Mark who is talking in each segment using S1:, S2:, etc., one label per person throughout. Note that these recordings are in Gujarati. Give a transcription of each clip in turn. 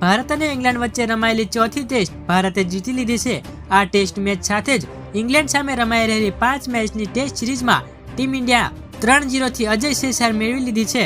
S1: ભારત અને ઇંગ્લેન્ડ વચ્ચે રમાયેલી ચોથી ટેસ્ટ ભારતે જીતી લીધી છે। આ ટેસ્ટ મેચ સાથે જ ઇંગ્લેન્ડ સામે રમાઈ રહેલી 5 મેચની ટેસ્ટ સિરીઝમાં ટીમ ઇન્ડિયા 3-0 થી અજય શેષાર મેળવી લીધી છે।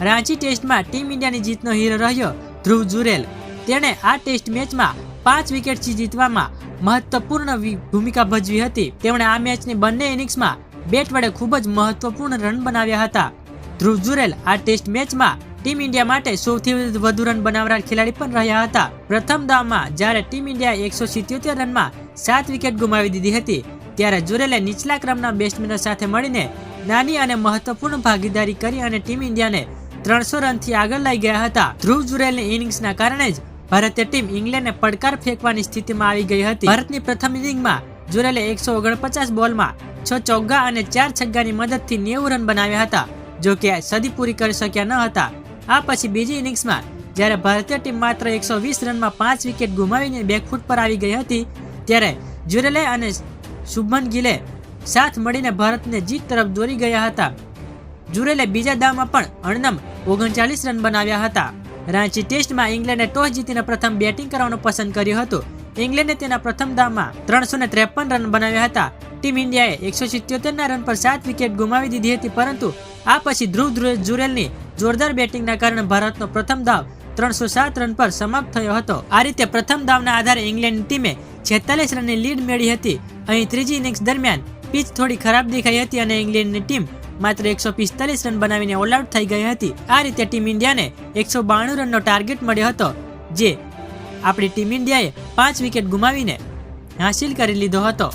S1: રાંચી ટેસ્ટમાં ટીમ ઇન્ડિયાની જીતનો હીરો રહ્યો ધ્રુવ જુરેલ। તેણે આ ટેસ્ટ મેચમાં 5 વિકેટથી જીતવામાં મહત્વપૂર્ણ ભૂમિકા ભજવી હતી। તેમણે આ મેચની બંને ઇનિંગ્સમાં બેટ વડે ખૂબ જ મહત્વપૂર્ણ રન બનાવ્યા હતા। ધ્રુવ જુરેલ આ ટેસ્ટ મેચમાં ટીમ ઇન્ડિયા માટે સૌથી વધુ રન બનાવનાર ખેલાડી પણ રહ્યા હતા। પ્રથમ દાવમાં જ્યારે ટીમ ઇન્ડિયાએ 177 રનમાં 7 વિકેટ ગુમાવી દીધી હતી, ત્યારે જુરેલે નીચલા ક્રમના બેટ્સમેનો સાથે મળીને નાની અને મહત્વપૂર્ણ ભાગીદારી કરી અને ટીમ ઇન્ડિયાને 300 રનથી આગળ લઈ ગયા હતા। ધ્રુવ જુરેલની ઇનિંગ્સના કારણે જ ભારતીય ટીમ ઇંગ્લેન્ડને પડકાર ફેંકવાની સ્થિતિમાં આવી ગઈ હતી। ભારતની પ્રથમ ઇનિંગમાં જુરેલે 149 બોલમાં 6 ચોગ્ગા અને 4 છગ્ગાની મદદથી 90 રન બનાવ્યા હતા, જો કે સદી પૂરી કરી શક્યા ન હતા। આ પછી બીજી ઇનિંગ્સમાં જ્યારે ભારતીય ટીમ માત્ર 120 રનમાં 5 વિકેટ ગુમાવીને બેકફૂટ પર આવી ગઈ હતી, ત્યારે જુરેલે અને શુભમન ગિલે સાથ મળીને ભારતને જીત તરફ દોરી ગયા હતા। જુરેલે બીજા દાવમાં પણ અણનમ 39 રન બનાવ્યા હતા। રાંચી ટેસ્ટમાં ઇંગ્લેન્ડે ટોસ જીતીને પ્રથમ બેટિંગ કરવાનું પસંદ કર્યું હતું। ઇંગ્લેન્ડે તેના પ્રથમ દાવમાં 353 રન બનાવ્યા હતા। ટીમ ઇન્ડિયાએ 177 રન પર 7 વિકેટ ગુમાવી દીધી હતી, પરંતુ આ પછી ધ્રુવ જુરેલની જોરદાર બેટિંગના કારણે ભારતનો પ્રથમ દાવ 307 રન પર સમાપ્ત થયો હતો। આ રીતે પ્રથમ દાવના આધારે ઇંગ્લેન્ડ ટીમે 46 રનની લીડ મેળવી હતી। અહીં ત્રીજી ઇનિંગ્સ દરમિયાન પિચ થોડી ખરાબ દેખાઈ હતી અને ઇંગ્લેન્ડની ટીમ માત્ર 145 રન બનાવીને ઓલ આઉટ થઈ ગઈ હતી। આ રીતે ટીમ ઇન્ડિયાને 192 રનનો ટાર્ગેટ મળ્યો હતો, જે આપણી ટીમ ઇન્ડિયાએ 5 વિકેટ ગુમાવીને હાંસિલ કરી લીધો હતો।